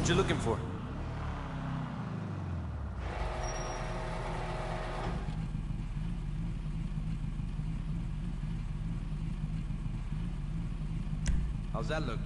What you looking for? How's that look?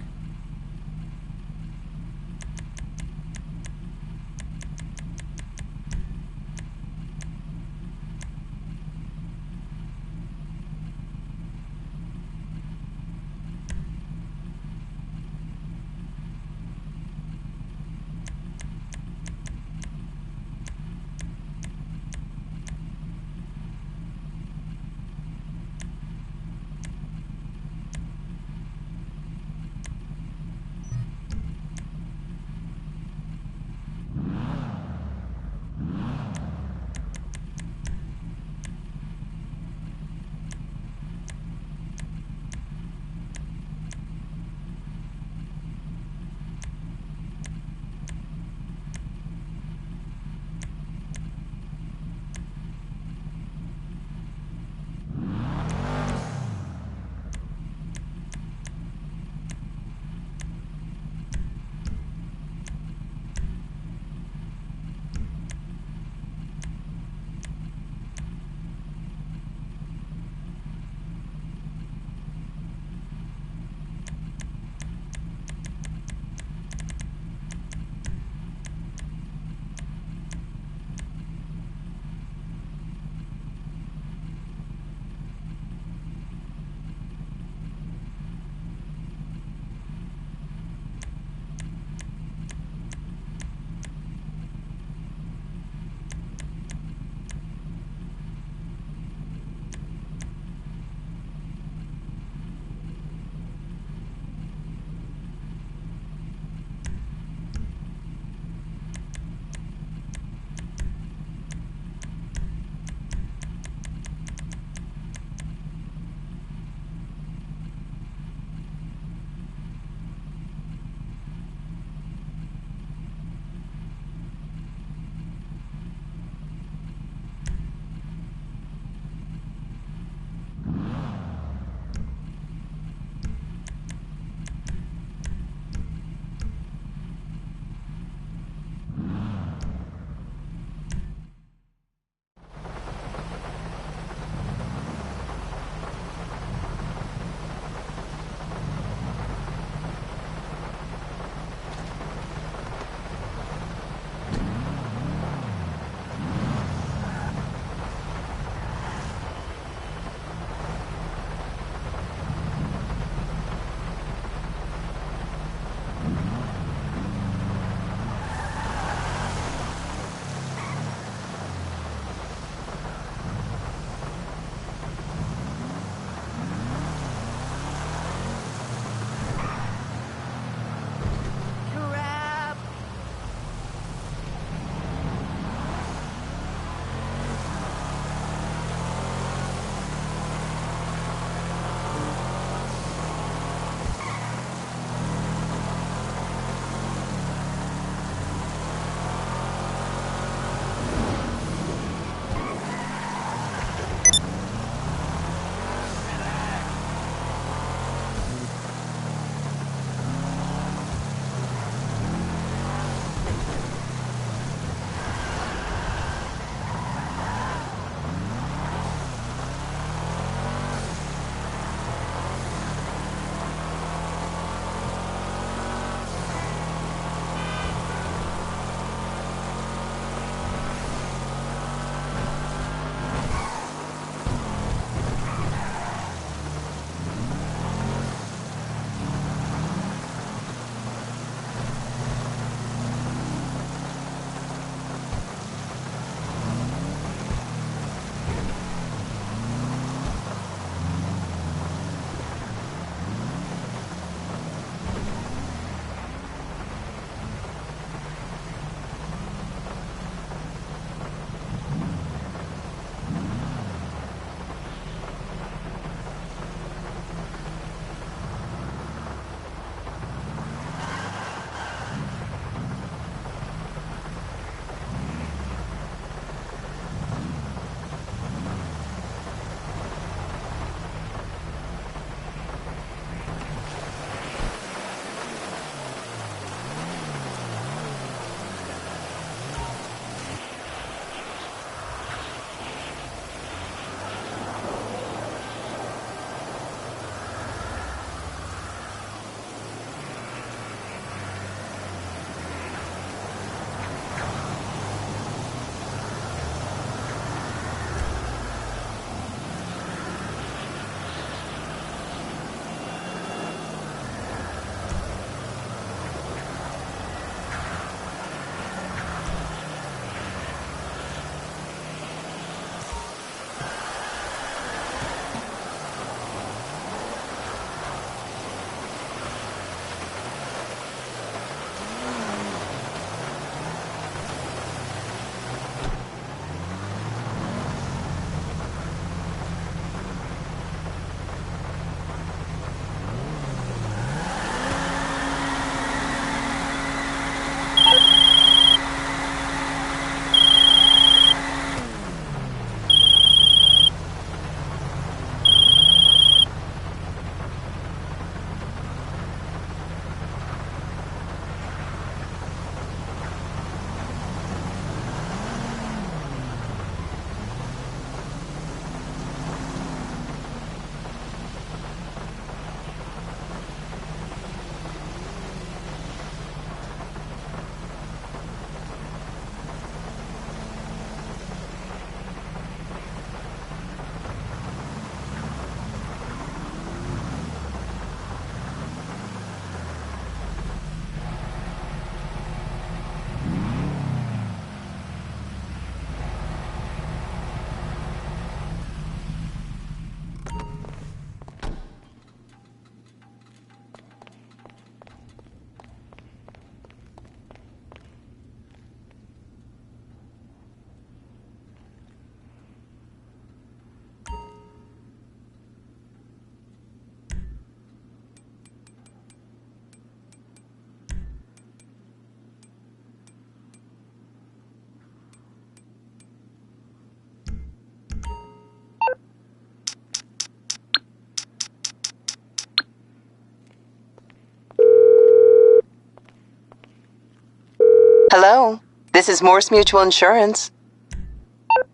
Hello, this is Morse Mutual Insurance.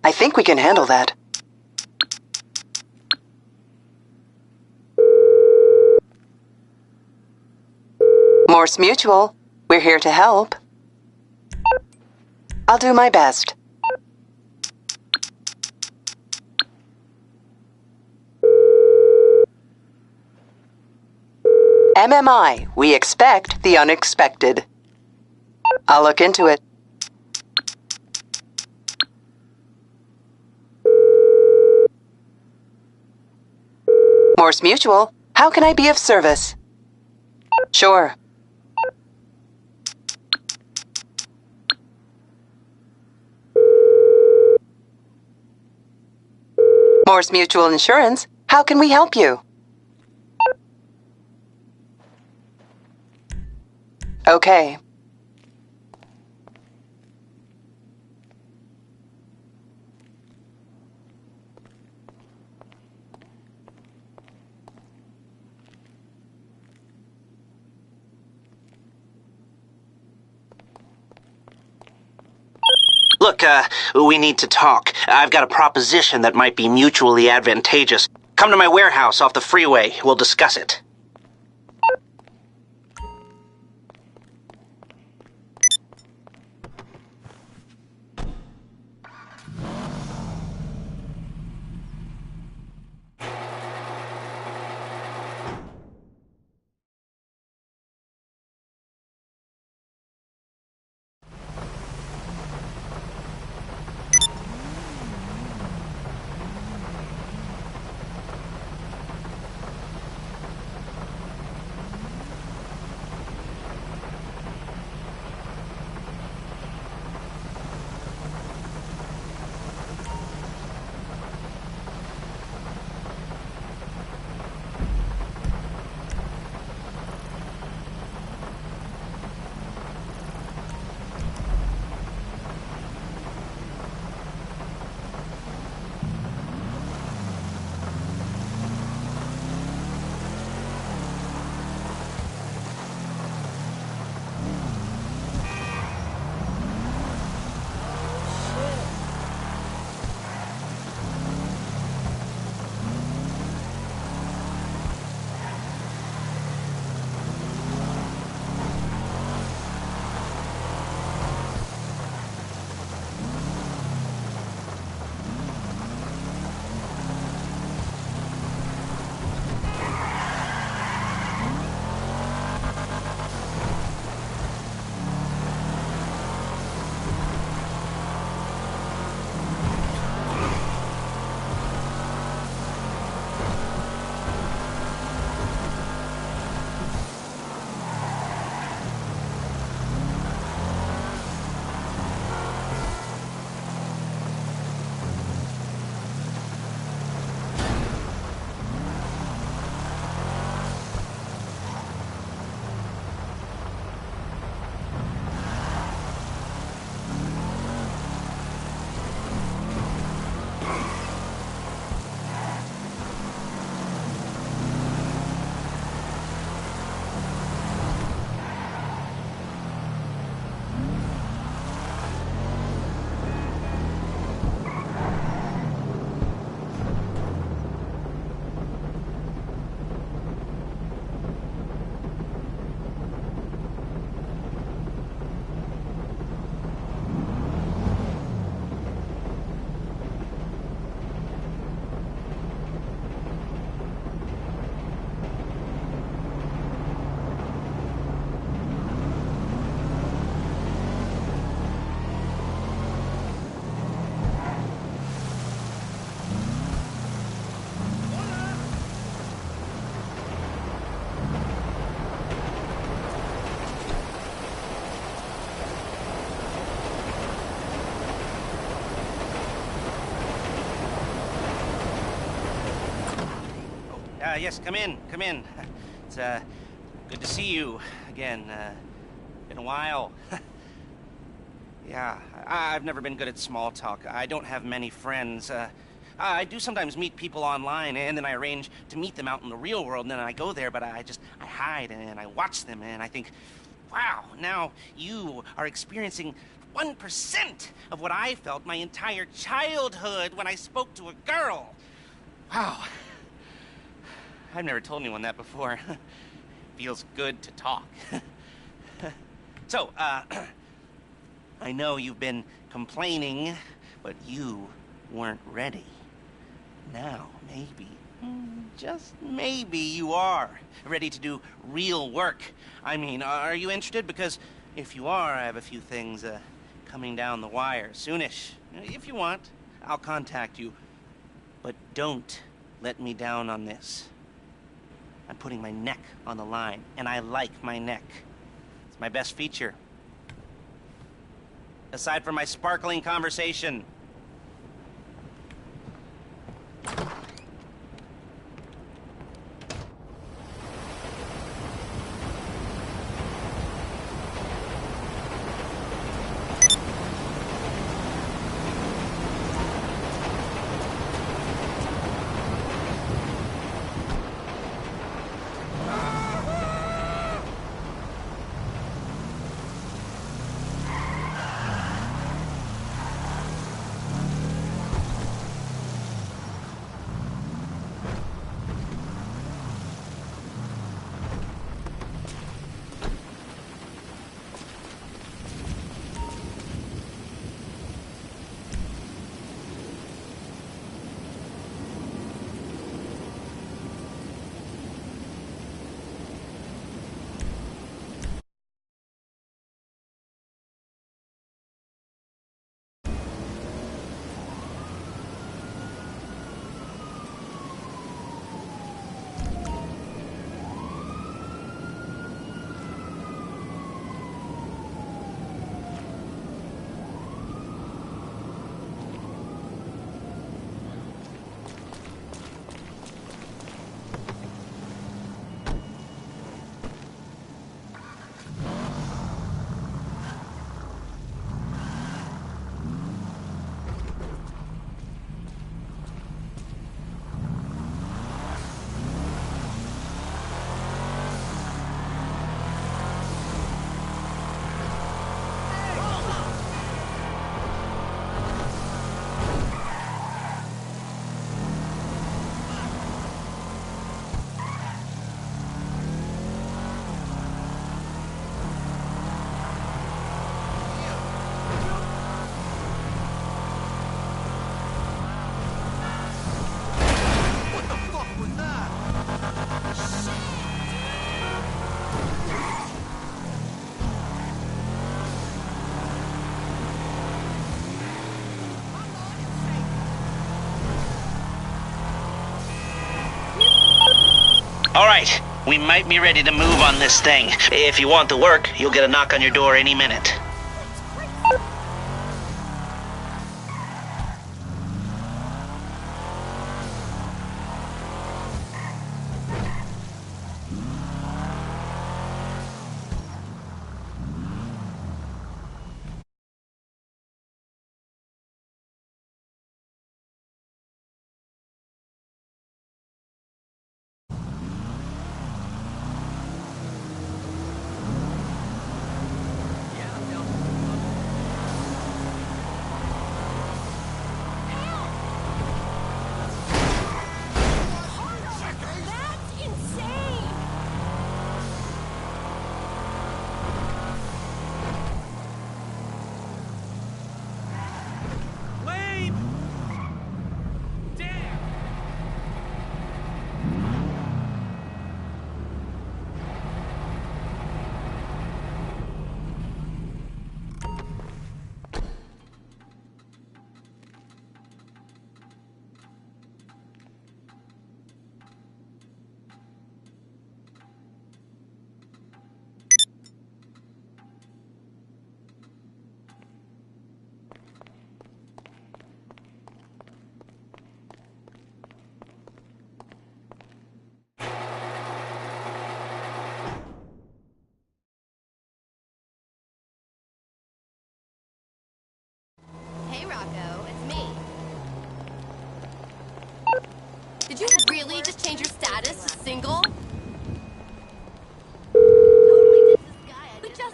I think we can handle that. Morse Mutual, we're here to help. I'll do my best. MMI, we expect the unexpected. I'll look into it. Morse Mutual, how can I be of service? Sure. Morse Mutual Insurance, how can we help you? Okay. Look, we need to talk. I've got a proposition that might be mutually advantageous. Come to my warehouse off the freeway. We'll discuss it. Yes, come in, come in. It's, good to see you again. Been a while. Yeah, I've never been good at small talk. I don't have many friends. I do sometimes meet people online, and then I arrange to meet them out in the real world, and then I go there, but I hide, and I watch them, and I think, Wow, now you are experiencing 1% of what I felt my entire childhood when I spoke to a girl. Wow. I've never told anyone that before. Feels good to talk. So, I know you've been complaining, but you weren't ready. Now, maybe, just maybe you are ready to do real work. I mean, are you interested? Because if you are, I have a few things coming down the wire soonish. If you want, I'll contact you. But don't let me down on this. I'm putting my neck on the line, and I like my neck. It's my best feature. Aside from my sparkling conversation. All right, we might be ready to move on this thing. If you want the work, you'll get a knock on your door any minute. Hey, Rocco, it's me. Did you really just change your status to single? Totally ditched this guy I just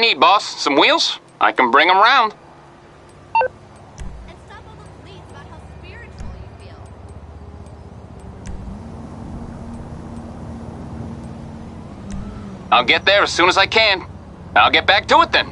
need, boss? Some wheels? I can bring them round. And stop all the pleas about how spiritual you feel. I'll get there as soon as I can. I'll get back to it then.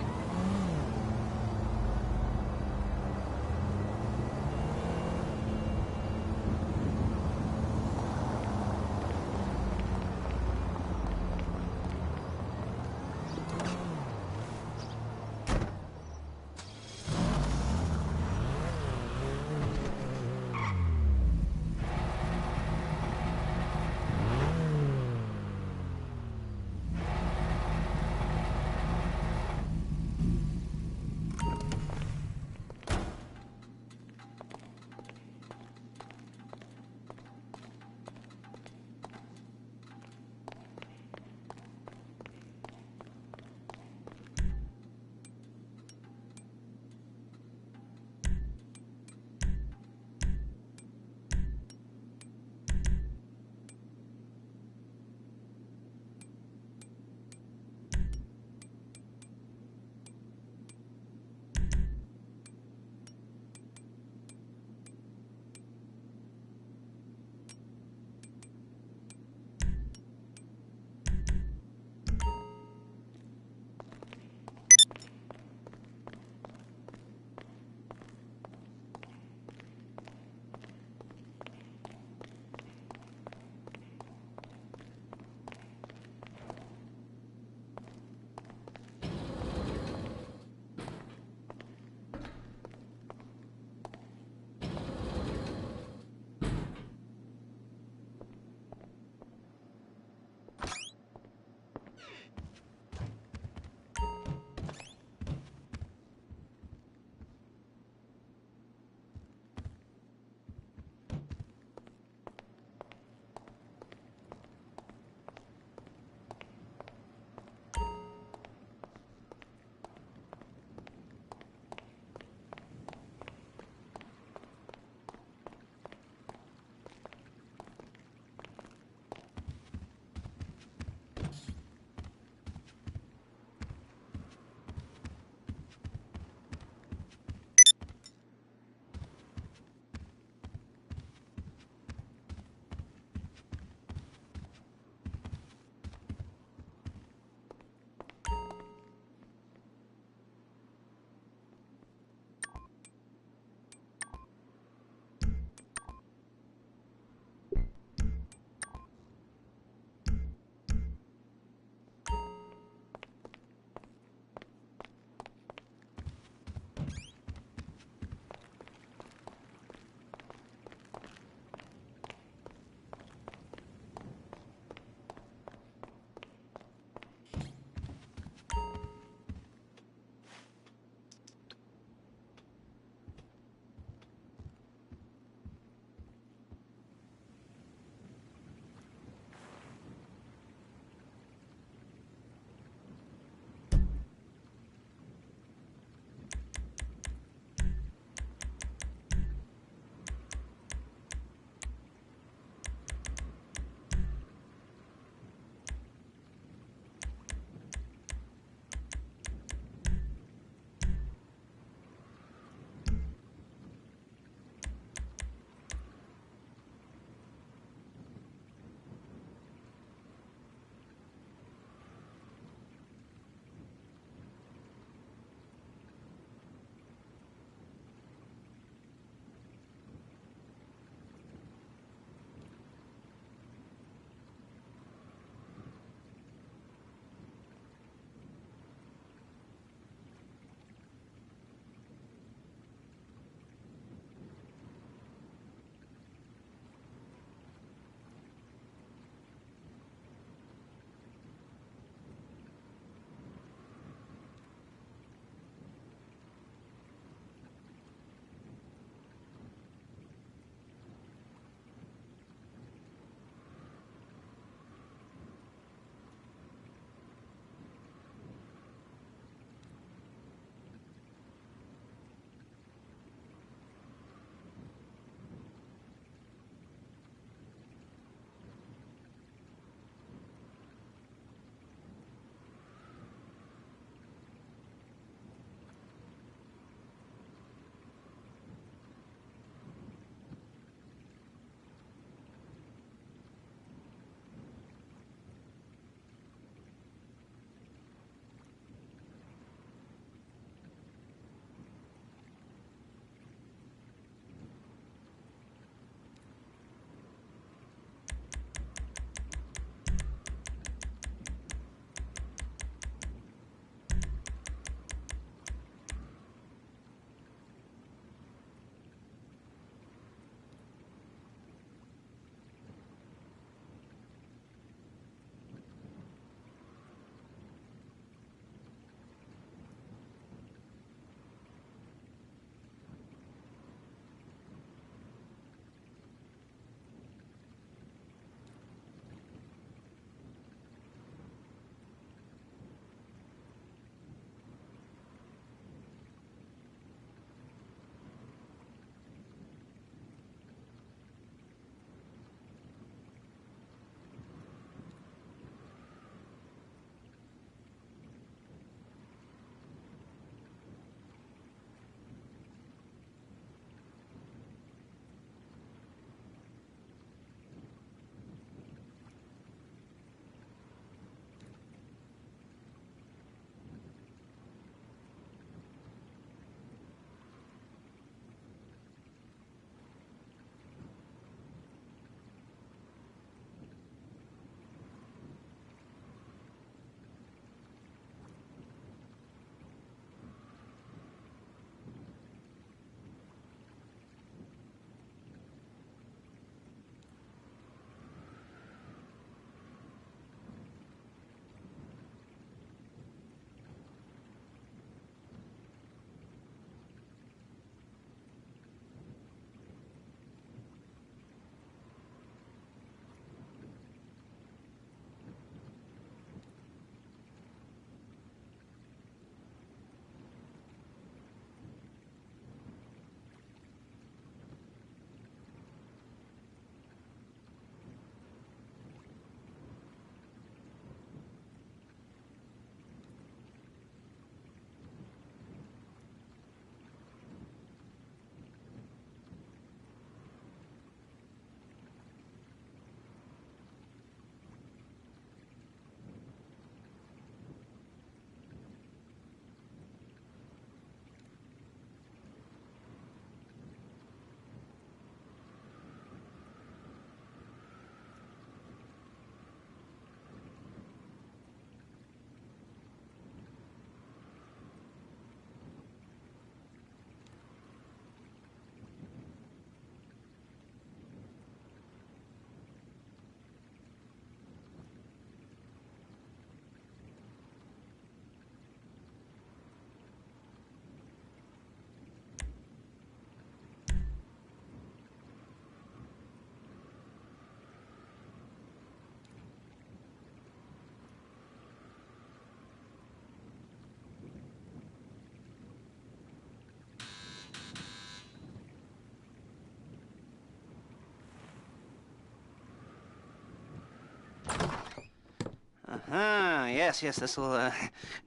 Ah, yes, this'll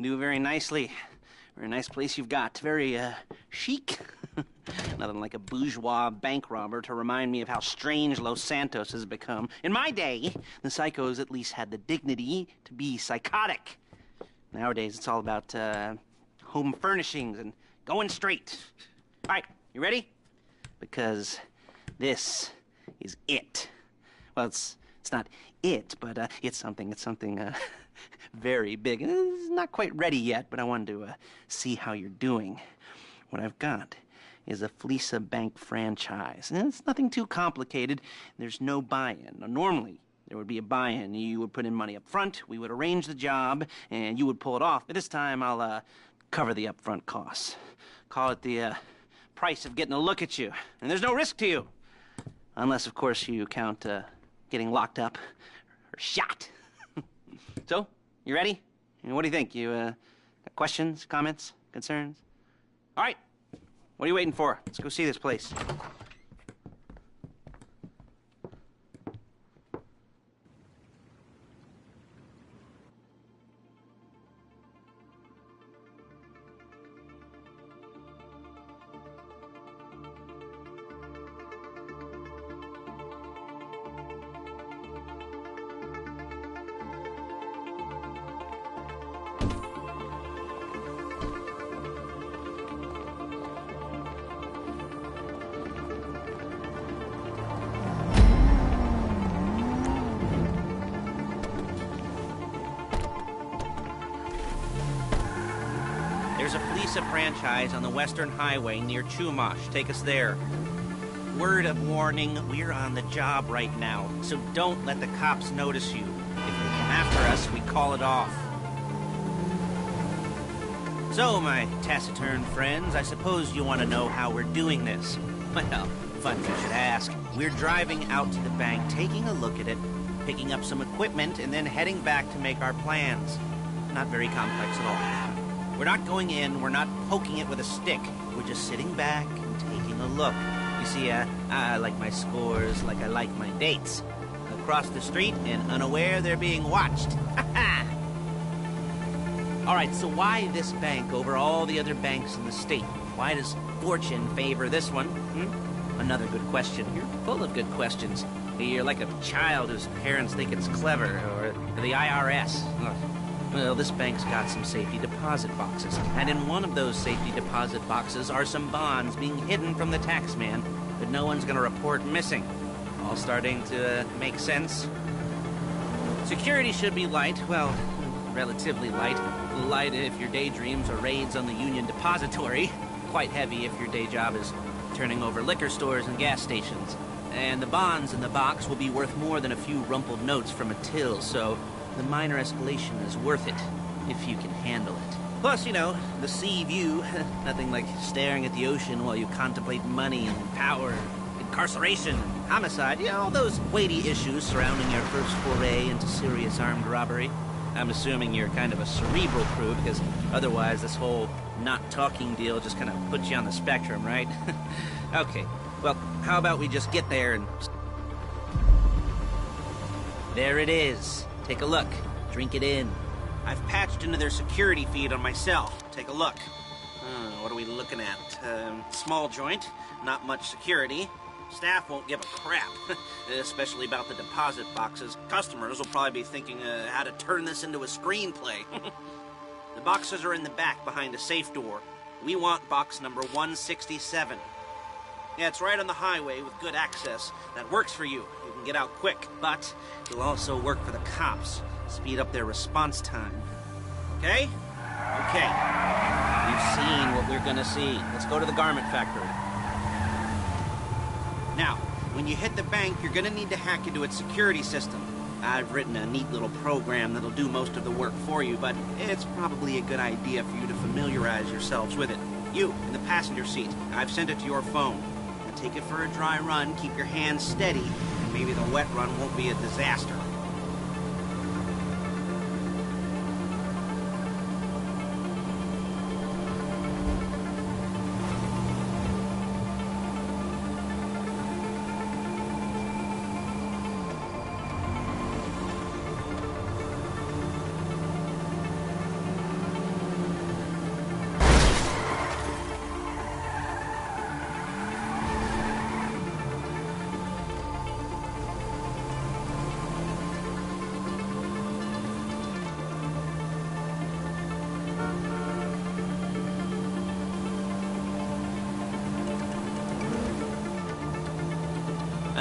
do very nicely. Very nice place you've got. Very chic. Nothing like a bourgeois bank robber to remind me of how strange Los Santos has become. In my day, the psychos at least had the dignity to be psychotic. Nowadays, it's all about home furnishings and going straight. All right, you ready? Because this is it. Well, it's not it, but it's something very big. It's not quite ready yet, but I wanted to see how you're doing. What I've got is a Fleesa Bank franchise. And it's nothing too complicated. There's no buy-in. Now, normally, there would be a buy-in. You would put in money up front, we would arrange the job, and you would pull it off. But this time, I'll cover the upfront costs. Call it the price of getting a look at you. And there's no risk to you. Unless, of course, you count getting locked up or shot. So, you ready? What do you think? You got questions, comments, concerns? All right. What are you waiting for? Let's go see this place. There's a Fleesa franchise on the Western Highway near Chumash. Take us there. Word of warning, we're on the job right now, so don't let the cops notice you. If they come after us, we call it off. So, my taciturn friends, I suppose you want to know how we're doing this. Well, funny you should ask. We're driving out to the bank, taking a look at it, picking up some equipment, and then heading back to make our plans. Not very complex at all. We're not going in, we're not poking it with a stick. We're just sitting back and taking a look. You see, I like my scores like I like my dates. Across the street and unaware they're being watched. All right, so why this bank over all the other banks in the state? Why does fortune favor this one? Another good question. You're full of good questions. You're like a child whose parents think it's clever, or the IRS. Ugh. Well, this bank's got some safety deposit boxes, and in one of those safety deposit boxes are some bonds being hidden from the tax man, but no one's gonna report missing. All starting to make sense? Security should be light, well, relatively light. Light if your daydreams are raids on the Union Depository. Quite heavy if your day job is turning over liquor stores and gas stations. And the bonds in the box will be worth more than a few rumpled notes from a till, so the minor escalation is worth it, if you can handle it. Plus, you know, the sea view. Nothing like staring at the ocean while you contemplate money and power, incarceration, homicide. You know, all those weighty issues surrounding your first foray into serious armed robbery. I'm assuming you're kind of a cerebral crew, because otherwise this whole not talking deal just kind of puts you on the spectrum, right? Okay, well, how about we just get there and... There it is. Take a look. Drink it in. I've patched into their security feed on my cell. Take a look. What are we looking at? Small joint, not much security. Staff won't give a crap, especially about the deposit boxes. Customers will probably be thinking how to turn this into a screenplay. The boxes are in the back behind a safe door. We want box number 167. Yeah, it's right on the highway with good access. That works for you. You can get out quick, but it'll also work for the cops. Speed up their response time. Okay? Okay. We've seen what we're gonna see. Let's go to the garment factory. Now, when you hit the bank, you're gonna need to hack into its security system. I've written a neat little program that'll do most of the work for you, but it's probably a good idea for you to familiarize yourselves with it. You, in the passenger seat, I've sent it to your phone. Now take it for a dry run, keep your hands steady, and maybe the wet run won't be a disaster.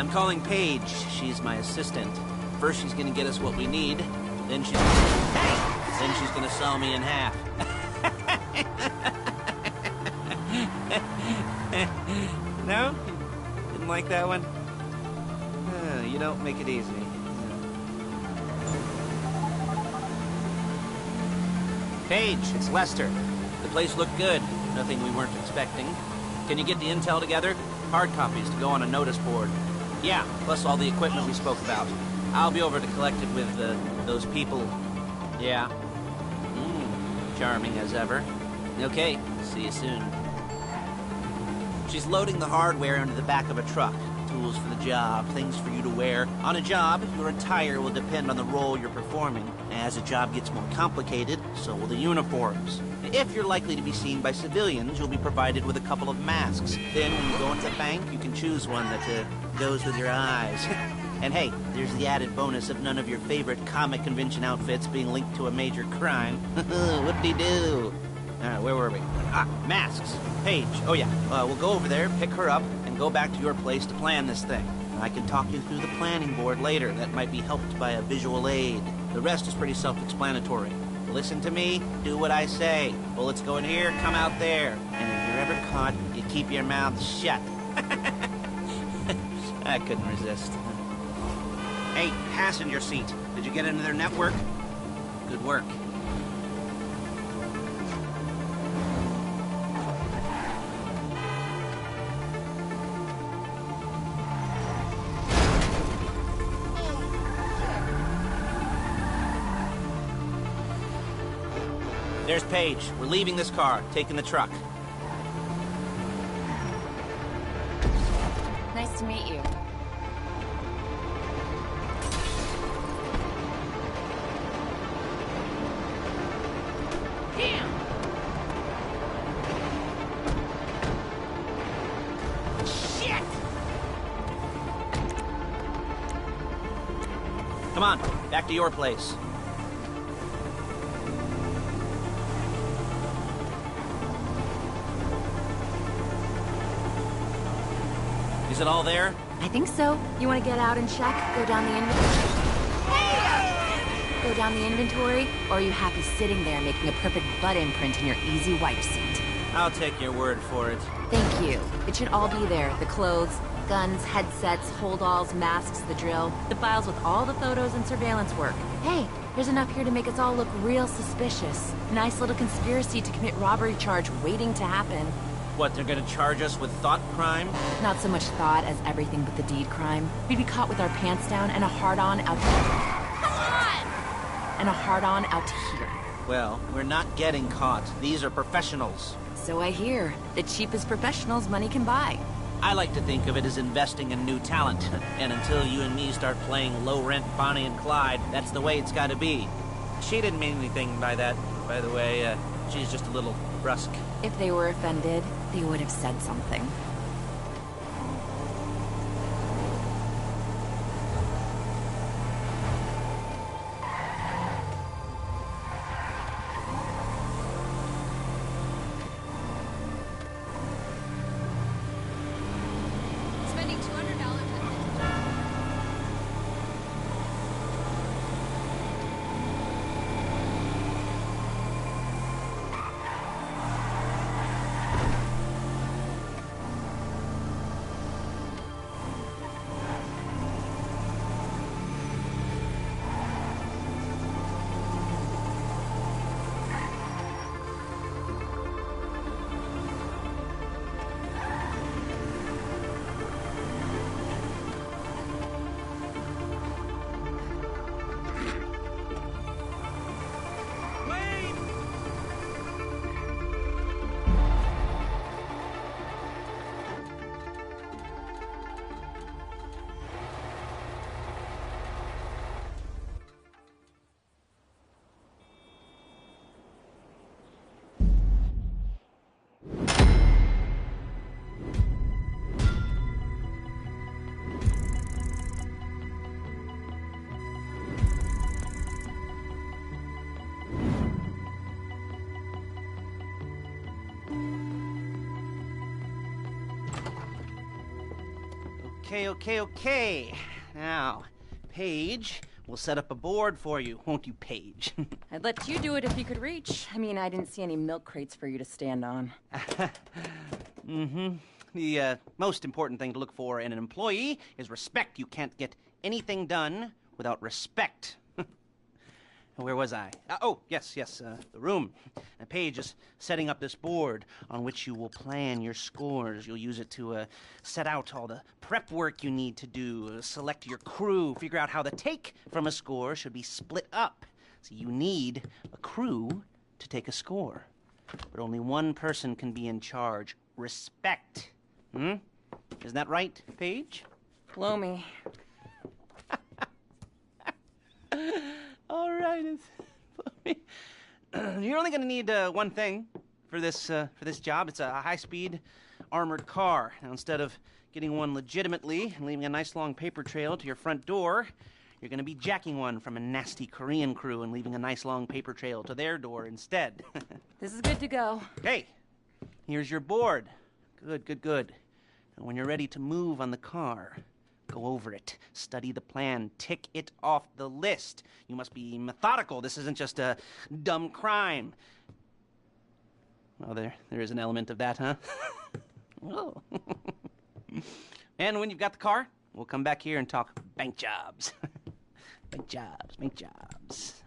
I'm calling Paige. She's my assistant. First she's gonna get us what we need, then she's gonna saw me in half. No? Didn't like that one? You don't make it easy. Paige, it's Lester. The place looked good. Nothing we weren't expecting. Can you get the intel together? Hard copies to go on a notice board. Yeah, plus all the equipment we spoke about. I'll be over to collect it with those people. Yeah. Charming as ever. Okay, see you soon. She's loading the hardware into the back of a truck. Tools for the job, things for you to wear. On a job, your attire will depend on the role you're performing. As the job gets more complicated, so will the uniforms. If you're likely to be seen by civilians, you'll be provided with a couple of masks. Then when you go into the bank, you can choose one that goes with your eyes. And hey, there's the added bonus of none of your favorite comic convention outfits being linked to a major crime. Whoop-de-doo. Where were we? Masks. Paige. Oh yeah, we'll go over there, pick her up, and go back to your place to plan this thing. I can talk you through the planning board later. That might be helped by a visual aid. The rest is pretty self-explanatory. Listen to me, do what I say. Bullets go in here, come out there. And if you're ever caught, you keep your mouth shut. I couldn't resist. Hey, passenger seat. Did you get into their network? Good work. There's Paige. We're leaving this car, taking the truck. Nice to meet you. Damn! Shit! Come on, back to your place. Is it all there? I think so. You want to get out and check? Go down the inventory? Go down the inventory? Or are you happy sitting there making a perfect butt imprint in your easy wipe seat? I'll take your word for it. Thank you. It should all be there. The clothes, guns, headsets, holdalls, masks, the drill. The files with all the photos and surveillance work. Hey, there's enough here to make us all look real suspicious. Nice little conspiracy to commit robbery charge waiting to happen. What, they're gonna charge us with thought crime? Not so much thought as everything but the deed crime. We'd be caught with our pants down and a hard-on out and a hard-on out to here. Well, we're not getting caught. These are professionals. So I hear. The cheapest professionals money can buy. I like to think of it as investing in new talent. And until you and me start playing low-rent Bonnie and Clyde, that's the way it's gotta be. She didn't mean anything by that, by the way. She's just a little brusque. If they were offended, they would have said something. Spending $200 Okay. Now, Paige will set up a board for you, won't you, Paige? I'd let you do it if you could reach. I mean, I didn't see any milk crates for you to stand on. The most important thing to look for in an employee is respect. You can't get anything done without respect. Where was I? Yes, the room. Paige is setting up this board on which you will plan your scores. You'll use it to set out all the prep work you need to do, select your crew, figure out how the take from a score should be split up. So you need a crew to take a score. But only one person can be in charge. Respect. Isn't that right, Paige? Blow me. All right. You're only going to need one thing for this job. It's a high-speed armored car. Now, instead of getting one legitimately and leaving a nice long paper trail to your front door, you're going to be jacking one from a nasty Korean crew and leaving a nice long paper trail to their door instead. This is good to go. Hey, here's your board. Good. And when you're ready to move on the car, go over it, study the plan, tick it off the list. You must be methodical. This isn't just a dumb crime. Well, there is an element of that, huh? Oh. And when you've got the car, we'll come back here and talk bank jobs. Bank jobs.